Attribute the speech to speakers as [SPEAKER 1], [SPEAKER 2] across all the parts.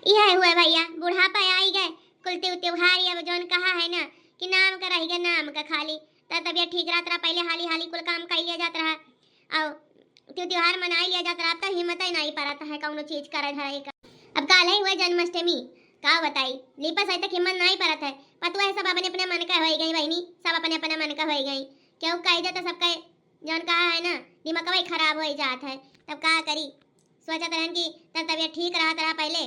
[SPEAKER 1] यह हुआ भैया बुढ़ापा आई गए कुल त्योहार अब जोन कहा है ना कि नाम का रह गया नाम का खाली तबियत ठीक रहत रहा पहले हाली हाली कुल काम कर लिया जाता रहा और त्योहार मना लिया जाता रहा तब हिम्मत ही नहीं पड़ता है कौनो चीज करे धरे का। अब काल ही हुआ जन्माष्टमी का बताई लिपस आई तक हिम्मत नहीं पड़त है पतवा है सब अपने अपने मन का हो गई बहनी सब अपने अपने मन का हो गई क्यों कह दे तो सबका जौन कहा है ना दिमाग वही खराब हो जात है तब का करी सोचत रहन कि तबियत ठीक रहा तरह पहले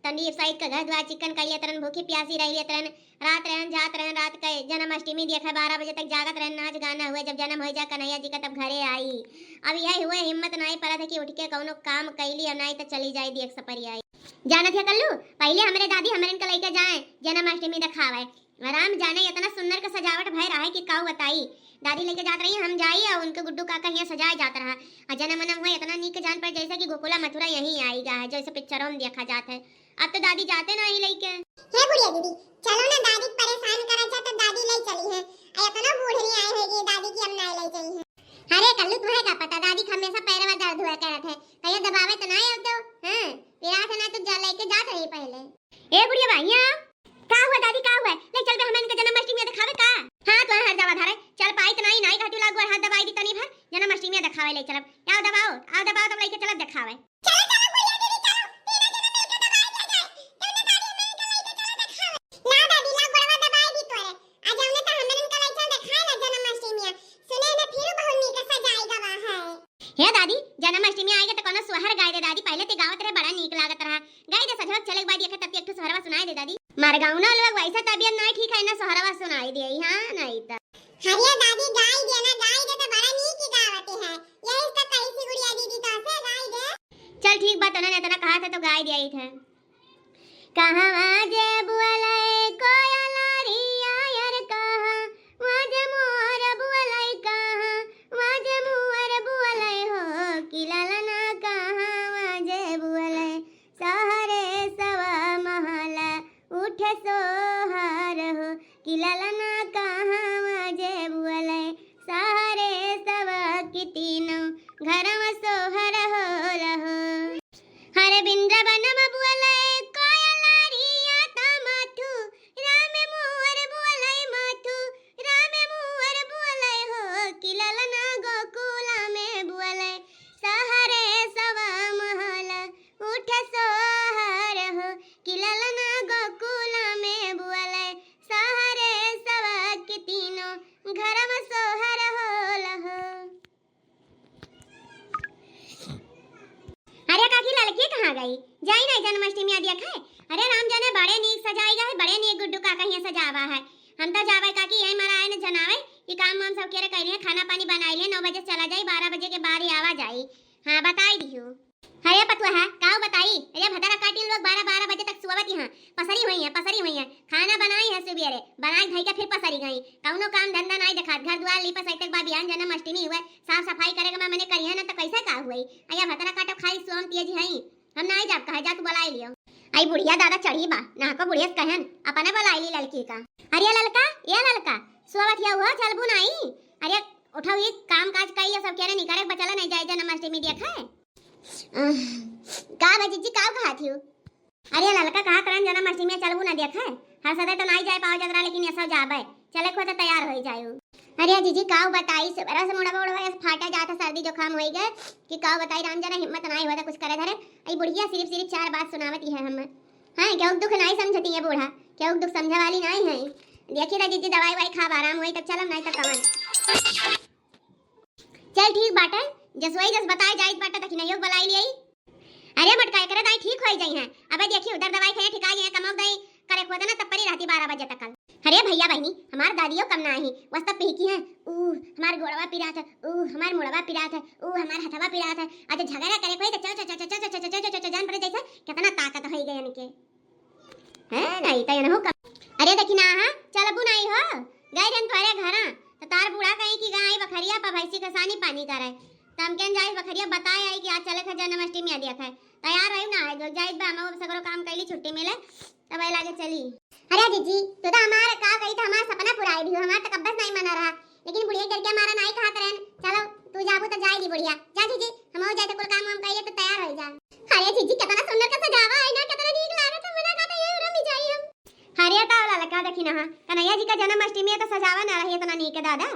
[SPEAKER 1] तंदीप साइड का घर द्वार चिकन कर लिया तरन भूखी प्यासी रह लिया तरन रात रहन जात रहन रात के जन्माष्टमी देखा 12 बजे तक जागत रहन नाच गाना हुए जब जन्म हो जा कन्हैया जी का तब घरे आई। अब यह हुए हिम्मत नहीं पड़ा था कि उठ के कौनो काम कैली और नहीं तो चली जाए देख सपरी आई जाना थे कल्लू पहले हमारे दादी हमारे इनका लेके जाए जन्माष्टमी दिखावे आराम जाने इतना सुंदर का सजावट भय रहा है कि काऊ बताई दादी लेके जात रही हम जाई और उनके गुड्डू काका यहाँ सजाया जाता रहा और जन्म मनम हुआ इतना नीक जान पर जैसा कि गोकुला मथुरा यहीं आई गा है जैसे पिक्चरों में देखा जाता है। अब तो दादी जाते नहीं लेके
[SPEAKER 2] हे बुढ़िया दीदी चलो ना दादी परेशान करा जा तो दादी ले चली है इतना बूढ़ी आई होगी दादी की हम ना ले जाई है।
[SPEAKER 1] अरे कल्लू तुम्हें क्या पता दादी का हमेशा पैरवा दर्द हुआ करत है कहीं दबावे तो नहीं अब तो हां पिरा था ना तो जा लेके जात रही पहले। ए बुढ़िया भैया का हुआ दादी का हुआ ले चल बे हम इनका जन्माष्टमी दिखावे का हां तो हर दवा धारे चल पाई तो नहीं घाटी लागो हाथ दबाई दी तनी भर जन्माष्टमी दिखावे ले चलब आओ दबाओ तब लेके चलब दिखावे
[SPEAKER 2] चलो चलो बुढ़िया दीदी चलो तीनों जना मिलकर दबाई दिया जाए तब ना दादी हमें इनका लेके चलो दिखावे ना दादी ला गोड़वा दबाई दी तोरे आज हमने तो हमें इनका लेके चल दिखाए ना जन्माष्टमी सुने ना फिर बहुत नीक सजाएगा वहां है।
[SPEAKER 1] हे दादी जन्माष्टमी आएगा तो कोनो सुहर गाय दे दादी पहले ते गावत रहे बड़ा नीक लागत रहा गाय दे सजवक चले के बाद एक तब एक सुहरवा सुनाई दे दादी मार गाँव ना लोग वैसा तबियत नहीं ठीक है ना सुहरवा सुनाई दे हां नहीं तो
[SPEAKER 2] हरिया दादी गाय दे ना गाय दे तो बड़ा नीक की गावत है यही तो कही सी गुड़िया दीदी तो से गाय दे
[SPEAKER 1] चल ठीक बात उन्होंने इतना कहा था तो गाय दिया ही था कहां आजे बुअलाई कोयलारी आयर कहां वाजे मोर बुअलाई कहां वाजे मोर बुअलाई हो किलालना कहां वाजे बुअलाई सहरे सवा महला उठे सोहर हो किलालना कहां वाजे बुअलाई सहरे सवा की तीनों घरम सोहर हो लहो हरे बिंद्र बनम बुअलाई कोयलारी आता माथु राम मोर बुअलाई माथु राम मोर बुअलाई हो किललना गोकुला में बुअलाई सहरे सवा महला उठ सोहर हो किललना गोकुला में बुअलाई सहरे सवा के तीनों घरम सोहर हो लहो। अरे काकी लड़की कहाँ गई जाई नहीं जन्माष्टमी आदि खाए अरे राम जाने बड़े नीक सजाई गए बड़े नीक गुड्डू काका यहाँ सजावा है हम तो जावे काकी यही मारा है न जनावे कि काम वाम सब केरे करिए खाना पानी बनाई ले 9 बजे चला जाई 12 बजे के बाद ही आवा जाई हाँ बताई दियो अरे पतवा है काऊ बताई अरे भदरा काटी लोग 12 बजे तक सुवत यहाँ पसरी हुई है खाना बनाई है सुबेरे बनाई धई के फिर पसरी गई कौनो काम धंधा नहीं देखा घर द्वार लिपा सही तक बिहान जन्माष्टमी हुए साफ सफाई करेगा मैंने करिए ना तो कैसे का हुई अया भदरा काटो खाई सोम पिए जी हई हम नहीं जाब कहे जा तू बुलाई लियो आई बुढ़िया दादा चढ़ी बा ना को बुढ़िया कहन अपने बुलाई ली लड़की का अरे लड़का सोवत या हुआ चलबू नहीं अरे उठाओ ये काम काज कई सब केरे निकारे बचला नहीं जाए जन्माष्टमी देखा है का भजीजी का कहा थी अरे लड़का कहा करन जन्माष्टमी चलबू ना देखा है हर सदा तो नहीं जाए पाओ जगरा लेकिन ऐसा जाबे चले को तो तैयार हो जायो। अरे जीजी काऊ बताई सवेरा से मोड़ा फाटा जाता सर्दी जुकाम होई गए कि काऊ बताई राम जना हिम्मत नहीं होता कुछ करे धरे आई बुढ़िया सिर्फ 4 बात सुनावती है हम हां क्या दुख नहीं समझती है बूढ़ा क्या दुख समझे वाली नहीं है देखिए जीजी दवाई वाई खा आराम होई तब चलम नहीं तो कवन चल ठीक बाटे जसवई जस बताए जाई बाटे तक नहीं बुलाई लिई अरे मटका करे दाई ठीक होई जाई है अबे देखिए उधर दवाई खाए ठिकाई है कमौ दाई करे खोदा ना तब परी रहती 12 बजे तक अरे भैया बहनी हमार दादियों कम ना ही वस्ता पीकी है हमार गोड़वा पिरात है हमार मुड़वा पिरात है हमार हथवा पिरात है आज झगड़ा करे कोई तो च जान पड़े जैसा कितना ताकत होई गई इनके है नहीं तो न हो अरे देखी ना हां चलबू नहीं हो गए जन तोरे घरा तो तार बूढ़ा कहीं की गाय बखरिया पा भैंसी का सानी पानी करे तम केन जाई बखरिया बताए आई कि आज चले था जन्माष्टमी आ देखा तैयार रही ना जो जाई बा हम सगरो काम कैली छुट्टी मिले तब आई लागे चली।
[SPEAKER 2] अरे जीजी तू तो हमारा का कही था हमारा सपना पूरा आई दियो हमारा तो कब्बस नहीं मना रहा लेकिन बुढ़िया करके हमारा नहीं कहा करन चलो तू जाबू तो जाएगी बुढ़िया जा जीजी हम हो जाए तो कुल काम हम कहिए तो तैयार हो जा।
[SPEAKER 1] अरे जीजी कितना सुंदर का सजावा है ना कितना ठीक लागत रखी ना कन्हैया जी का जन्माष्टमी है तो सजावा ना रही इतना नीक दादा।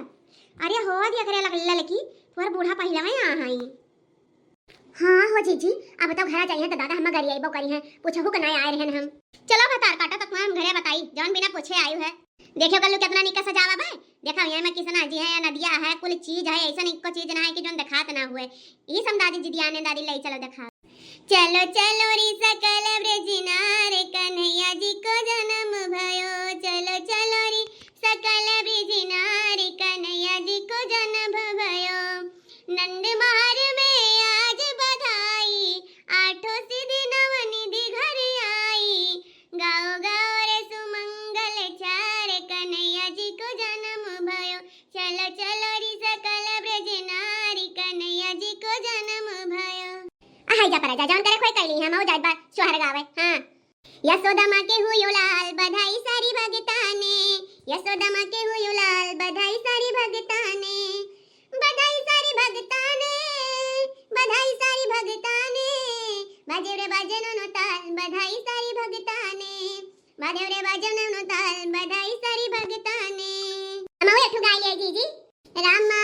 [SPEAKER 1] अरे हो दिया करे लड़की तोर बूढ़ा पहिला है आ हाई। हाँ हो जीजी अब तो घर चाहिए तो दादा हम घर आइबो करी है पूछहु कना आए रहन हम। चलो भतार काटा तक हम घरे बताई जौन बिना पूछे आयु है। देखियो कल्लू कितना निका सजावा बा। देखा यहाँ में किसना जी है या नदिया है कुल चीज है ऐसा एक चीज ना है कि जोन दिखात ना हुए। ये सम दादी जी दिया ने दादी ले चलो दिखा। चलो चलो री सकल ब्रजनार कन्हैया जी को जन्म भयो। चलो चलो री सकल ब्रजनार कन्हैया जी को जन्म भयो। नंद महर में आज बधाई आठों सिद्धि नवनिधि घर आई। गाओ गाओ रे सुमंगल चार कन्हैया जी को जन्म भयो। चलो चलो री सकल ब्रजनारी कन्हैया जी को जन्म भयो। हाय जा पर जा जौन करे कोई कैली हम हो जाई बा सोहर गावे। हां यशोदा मां के हुयो लाल बधाई सारी भगता ने। यशोदा मां के हुयो लाल बधाई सारी भगता ने। बधाई सारी भगता ने बधाई सारी भगता ने। बाजे रे बाजन नो ताल बधाई सारी भगता ने। बाजे रे बाजन नो ताल बधाई सारी भगता ने। हम एक गाई है जीजी रामा